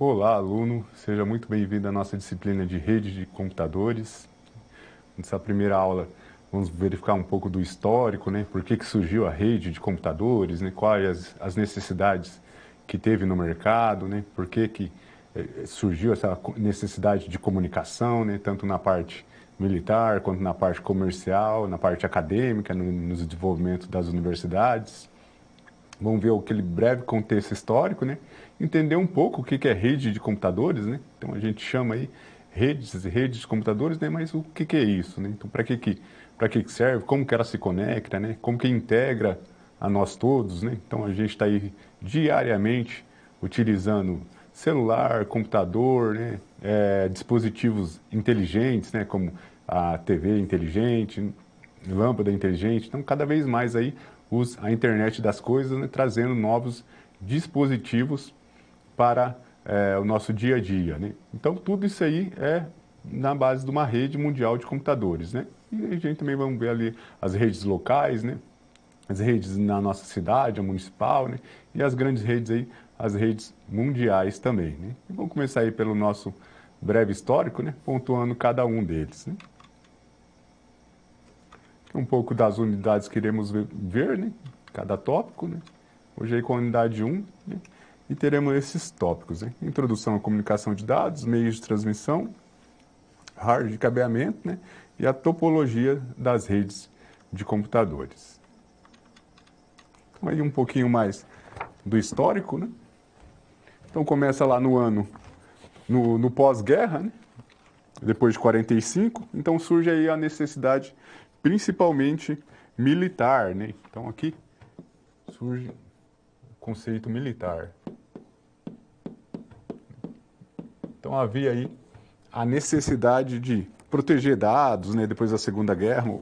Olá, aluno, seja muito bem-vindo à nossa disciplina de rede de computadores. Nessa primeira aula, vamos verificar um pouco do histórico, né? Por que surgiu a rede de computadores, né? Quais as necessidades que teve no mercado, né? Por que surgiu essa necessidade de comunicação, né? Tanto na parte militar, quanto na parte comercial, na parte acadêmica, no desenvolvimento das universidades. Vamos ver aquele breve contexto histórico, né? Entender um pouco o que é rede de computadores, né? Então a gente chama aí redes de computadores, né? Mas o que é isso, né? Então para que serve? Como que ela se conecta, né? Como que integra a nós todos, né? Então a gente está aí diariamente utilizando celular, computador, né? Dispositivos inteligentes, né? Como a TV inteligente, lâmpada inteligente. Então, cada vez mais aí a internet das coisas, né, trazendo novos dispositivos para o nosso dia a dia, né? Então, tudo isso aí é na base de uma rede mundial de computadores, né? E a gente também vamos ver ali as redes locais, né? As redes na nossa cidade, a municipal, né? E as grandes redes aí, as redes mundiais também, né? E vamos começar aí pelo nosso breve histórico, né? Pontuando cada um deles, né? Um pouco das unidades que iremos ver, né? Cada tópico, né? Hoje aí com a unidade 1, né? E teremos esses tópicos, né? Introdução à comunicação de dados, meios de transmissão, hardware de cabeamento, né? E a topologia das redes de computadores. Então aí um pouquinho mais do histórico, né? Então começa lá no ano, no pós-guerra, né? Depois de 45, então surge aí a necessidade principalmente militar, né? Então aqui surge o conceito militar. Então havia aí a necessidade de proteger dados, né? Depois da Segunda Guerra,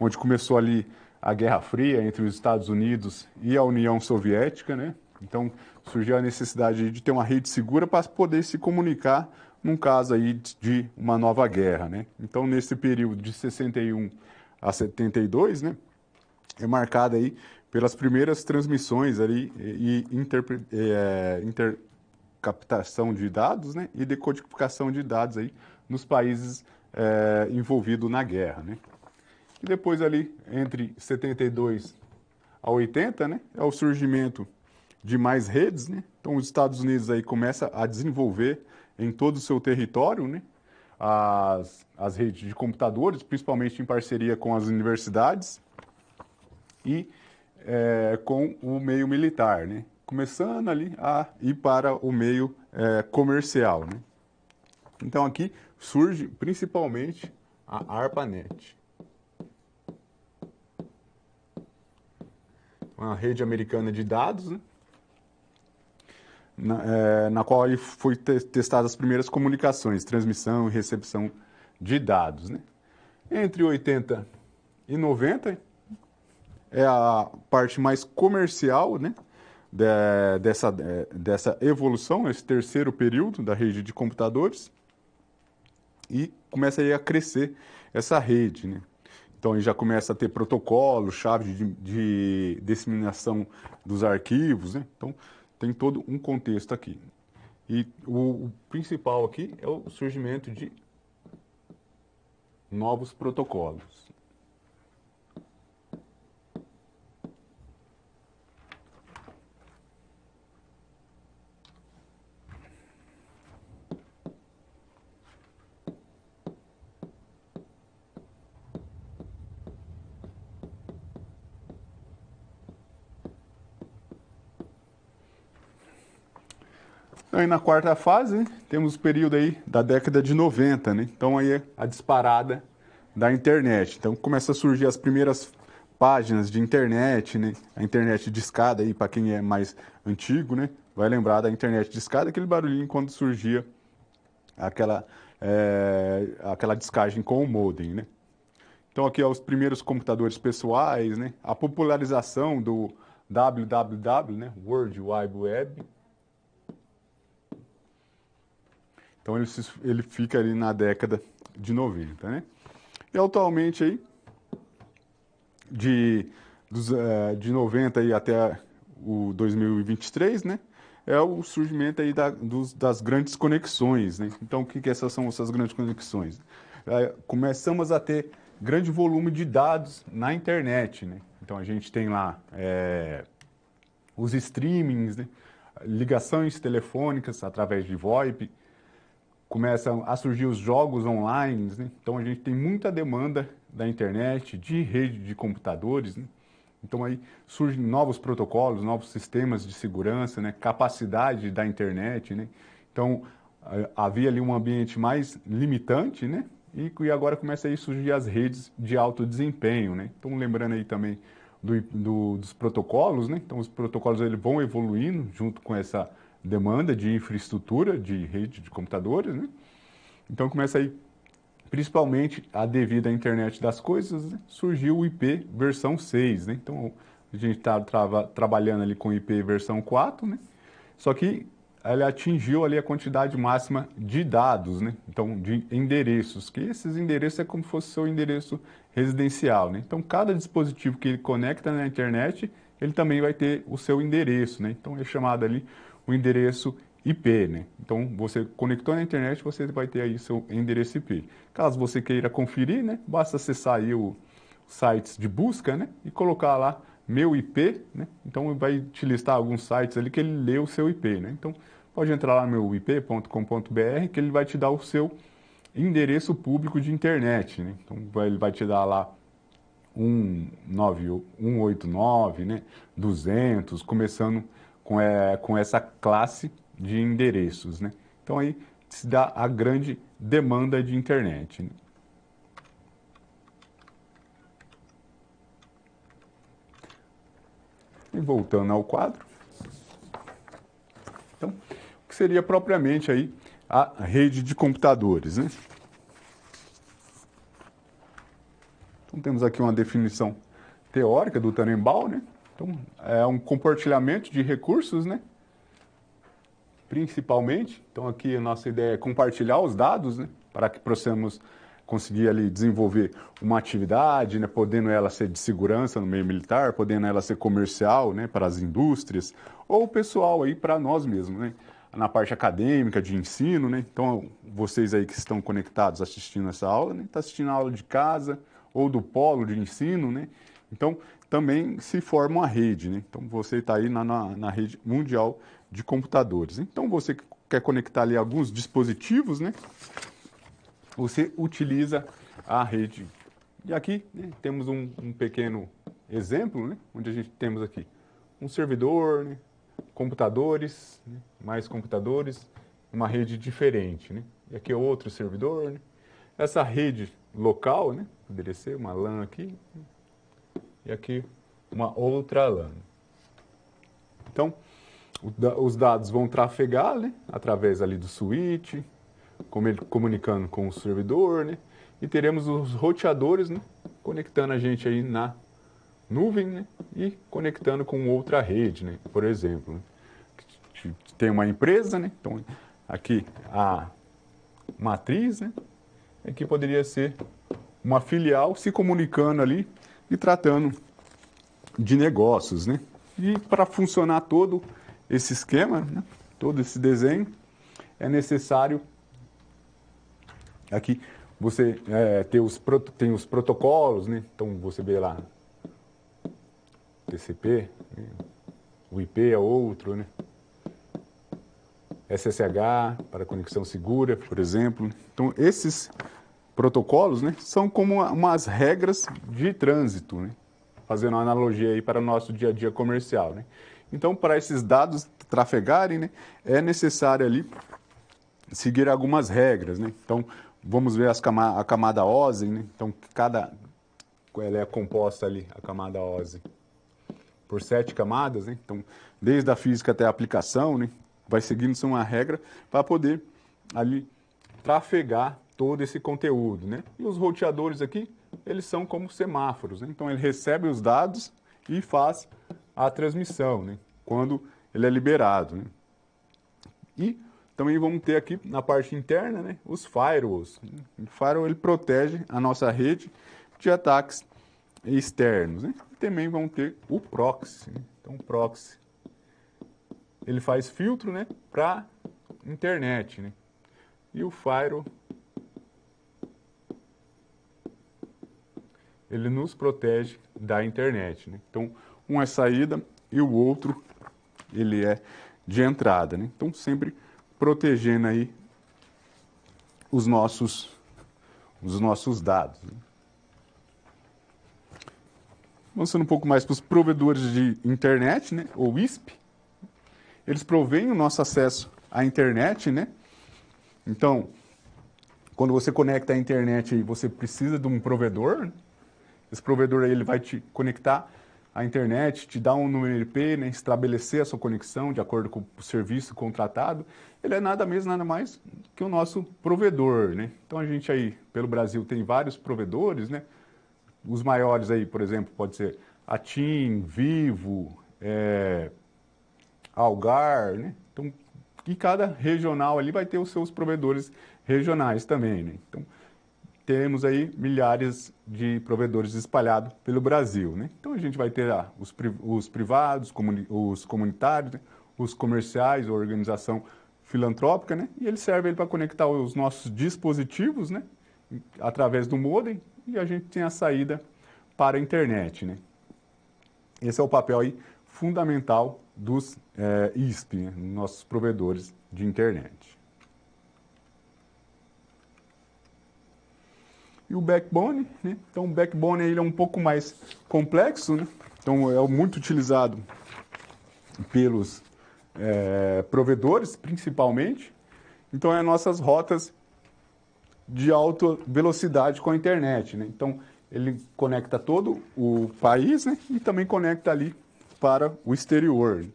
onde começou ali a Guerra Fria entre os Estados Unidos e a União Soviética, né? Então surgiu a necessidade de ter uma rede segura para poder se comunicar num caso aí de uma nova guerra, né? Então nesse período de 61 a 72, né? É marcada aí pelas primeiras transmissões ali e intercaptação de dados, né, e decodificação de dados aí nos países envolvidos na guerra, né. E depois ali, entre 72 a 80, né, é o surgimento de mais redes, né. Então os Estados Unidos aí começa a desenvolver em todo o seu território, né, as redes de computadores, principalmente em parceria com as universidades e com o meio militar, né? Começando ali a ir para o meio comercial, né? Então aqui surge principalmente a ARPANET, uma rede americana de dados, né? Na qual aí foi testadas as primeiras comunicações, transmissão e recepção de dados, né? Entre 80 e 90 é a parte mais comercial, né, dessa evolução, esse terceiro período da rede de computadores, e começa aí a crescer essa rede, né? Então aí já começa a ter protocolo, chave de disseminação dos arquivos, né? Então tem todo um contexto aqui. E o principal aqui é o surgimento de novos protocolos. Aí na quarta fase, né, temos o período aí da década de 90, né? Então aí é a disparada da internet. Então começa a surgir as primeiras páginas de internet, né? A internet discada aí para quem é mais antigo, né? Vai lembrar da internet discada, aquele barulhinho quando surgia aquela aquela discagem com o modem, né? Então aqui é os primeiros computadores pessoais, né? A popularização do www, né? World Wide Web. Então ele fica ali na década de 90, né? E atualmente aí, de 90 aí até o 2023, né? é o surgimento aí das grandes conexões, né? Então, o que essas são essas grandes conexões? Começamos a ter grande volume de dados na internet, né? Então, a gente tem lá os streamings, né? Ligações telefônicas através de VoIP, começam a surgir os jogos online, né? Então a gente tem muita demanda da internet, de rede de computadores, né? Então aí surgem novos protocolos, novos sistemas de segurança, né? Capacidade da internet, né? Então havia ali um ambiente mais limitante, né? E agora começa a surgir as redes de alto desempenho, né? Então lembrando aí também dos protocolos, né? Então os protocolos eles vão evoluindo junto com essa demanda de infraestrutura de rede de computadores, né? Então começa aí, principalmente devido à internet das coisas, né? Surgiu o IP versão 6, né? Então a gente está trabalhando ali com o IP versão 4, né? Só que ele atingiu ali a quantidade máxima de dados, né? Então, de endereços, que esses endereços é como se fosse seu endereço residencial, né? Então, cada dispositivo que ele conecta na internet, ele também vai ter o seu endereço, né? Então, é chamado ali o endereço IP, né? Então, você conectou na internet, você vai ter aí seu endereço IP. Caso você queira conferir, né? Basta acessar aí os sites de busca, né? E colocar lá meu IP, né? Então vai te listar alguns sites ali que ele lê o seu IP, né? Então pode entrar lá no meuip.com.br que ele vai te dar o seu endereço público de internet, né? Então ele vai te dar lá 189, né? 200, começando com essa classe de endereços, né? Então aí se dá a grande demanda de internet, né? E voltando ao quadro, então, o que seria propriamente aí a rede de computadores, né? Então temos aqui uma definição teórica do Tannenbaum, né? Então é um compartilhamento de recursos, né? Principalmente, então aqui a nossa ideia é compartilhar os dados, né? Para que possamos conseguir ali desenvolver uma atividade, né? Podendo ela ser de segurança no meio militar, podendo ela ser comercial, né? Para as indústrias, ou pessoal aí para nós mesmos, né? Na parte acadêmica, de ensino, né? Então, vocês aí que estão conectados assistindo essa aula, né? Está assistindo a aula de casa ou do polo de ensino, né? Então, também se forma uma rede, né? Então, você está aí na rede mundial de computadores. Então, você quer conectar ali alguns dispositivos, né? Você utiliza a rede. E aqui, né, temos um pequeno exemplo, né? Onde a gente temos aqui um servidor, né? Computadores, né? Mais computadores, uma rede diferente, né? E aqui é outro servidor, né? Essa rede local, né? Poderia ser uma LAN aqui, e aqui uma outra LAN. Então, os dados vão trafegar, né? Através ali do switch, comunicando com o servidor, né? E teremos os roteadores, né? Conectando a gente aí na nuvem, né? E conectando com outra rede, né? Por exemplo, né? Tem uma empresa, né? Então, aqui a matriz, né? Aqui poderia ser uma filial se comunicando ali e tratando de negócios, né? E para funcionar todo esse esquema, né? Todo esse desenho, é necessário aqui você tem os protocolos, né? Então você vê lá TCP, né? O IP é outro, né? SSH para conexão segura, por exemplo. Então esses protocolos, né, são como umas regras de trânsito, né? Fazendo uma analogia aí para o nosso dia a dia comercial, né? Então, para esses dados trafegarem, né, é necessário ali seguir algumas regras, né? Então, vamos ver a camada OSI, né? Então, ela é composta ali, a camada OSI, por 7 camadas, né? Então, desde a física até a aplicação, né? Vai seguindo-se uma regra para poder ali trafegar todo esse conteúdo, né? E os roteadores aqui, eles são como semáforos, né? Então ele recebe os dados e faz a transmissão, né? Quando ele é liberado, né? E também vamos ter aqui na parte interna, né, os firewalls. O firewall ele protege a nossa rede de ataques externos, né? E também vamos ter o proxy, né? Então o proxy ele faz filtro, né, para internet, né? E o Firewall, ele nos protege da internet, né? Então, um é saída e o outro, ele é de entrada, né? Então, sempre protegendo aí os nossos dados, né? Avançando um pouco mais para os provedores de internet, né, ou ISP, eles provêm o nosso acesso à internet, né? Então, quando você conecta à internet, você precisa de um provedor, né? Esse provedor aí, ele vai te conectar à internet, te dar um número IP, né, estabelecer a sua conexão de acordo com o serviço contratado. Ele é nada mesmo, nada mais que o nosso provedor, né? Então, a gente aí, pelo Brasil, tem vários provedores, né? Os maiores aí, por exemplo, pode ser a TIM, Vivo, Algar, né? Então, e cada regional ali vai ter os seus provedores regionais também, né? Então, temos aí milhares de provedores espalhados pelo Brasil, né? Então, a gente vai ter os privados, os comunitários, né? Os comerciais, a organização filantrópica, né? E ele serve para conectar os nossos dispositivos, né? Através do modem, e a gente tem a saída para a internet, né? Esse é o papel aí fundamental dos ISP, né? Nossos provedores de internet. E o backbone, né? Então o backbone ele é um pouco mais complexo, né? Então é muito utilizado pelos provedores, principalmente. Então é nossas rotas de alta velocidade com a internet, né? Então ele conecta todo o país, né? E também conecta ali para o exterior.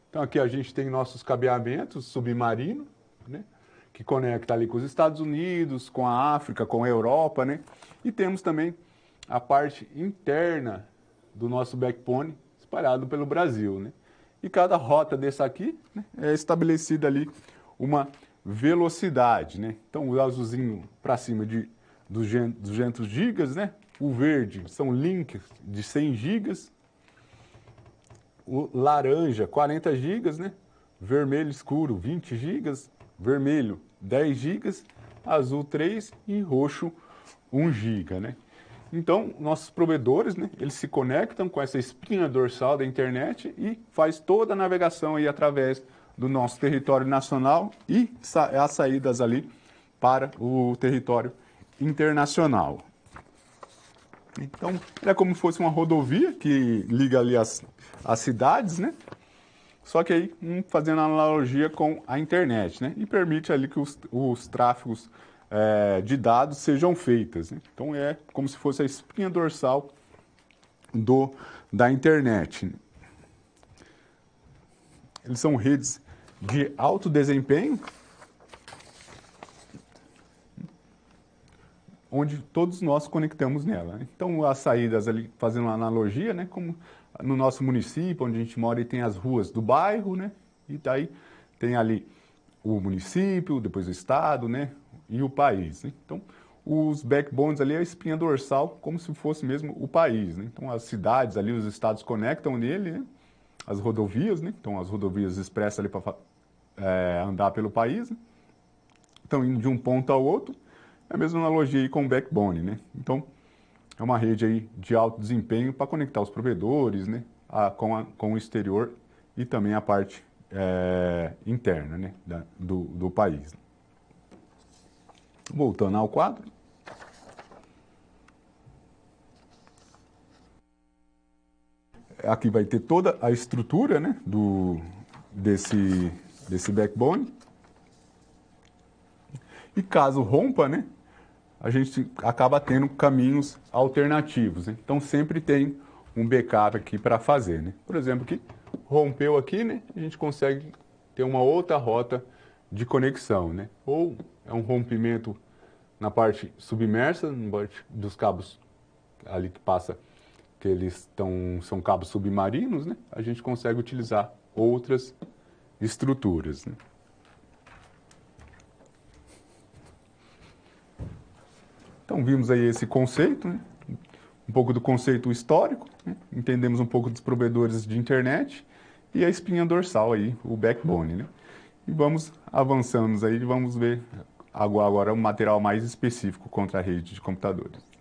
Então aqui a gente tem nossos cabeamentos submarinos, né? Que conecta ali com os Estados Unidos, com a África, com a Europa, né? E temos também a parte interna do nosso backbone espalhado pelo Brasil, né? E cada rota dessa aqui, né, é estabelecida ali uma velocidade, né? Então o azulzinho para cima de 200 gigas, né? O verde são links de 100 gigas. O laranja, 40 gigas, né? Vermelho escuro, 20 gigas. Vermelho, 10 gigas. Azul, 3 e roxo, 1 giga, né? Então, nossos provedores, né? Eles se conectam com essa espinha dorsal da internet e faz toda a navegação aí através do nosso território nacional e as saídas ali para o território internacional. Então, é como se fosse uma rodovia que liga ali as cidades, né? Só que aí, fazendo analogia com a internet, né? E permite ali que os tráfegos de dados sejam feitos, né? Então, é como se fosse a espinha dorsal da internet. Eles são redes de alto desempenho, onde todos nós conectamos nela, né? Então, as saídas ali, fazendo uma analogia, né? Como no nosso município, onde a gente mora, e tem as ruas do bairro, né? E daí tem ali o município, depois o estado, né? E o país, né? Então, os backbones ali é a espinha dorsal, como se fosse mesmo o país, né? Então, as cidades ali, os estados conectam nele, né? As rodovias, né? Então, as rodovias expressas ali para andar pelo país, né? Então, indo de um ponto ao outro, é a mesma analogia aí com o backbone, né? Então, é uma rede aí de alto desempenho para conectar os provedores, né? Com o exterior e também a parte interna, né? do país. Voltando ao quadro. Aqui vai ter toda a estrutura, né? Desse backbone. E caso rompa, né? A gente acaba tendo caminhos alternativos, né? Então sempre tem um backup aqui para fazer, né? Por exemplo, aqui rompeu aqui, né? A gente consegue ter uma outra rota de conexão, né? Ou é um rompimento na parte submersa, na parte dos cabos ali que passa, que eles são cabos submarinos, né? A gente consegue utilizar outras estruturas, né? Então, vimos aí esse conceito, né? Um pouco do conceito histórico, né? Entendemos um pouco dos provedores de internet e a espinha dorsal aí, o backbone, né? E vamos avançando aí, vamos ver agora um material mais específico contra a rede de computadores.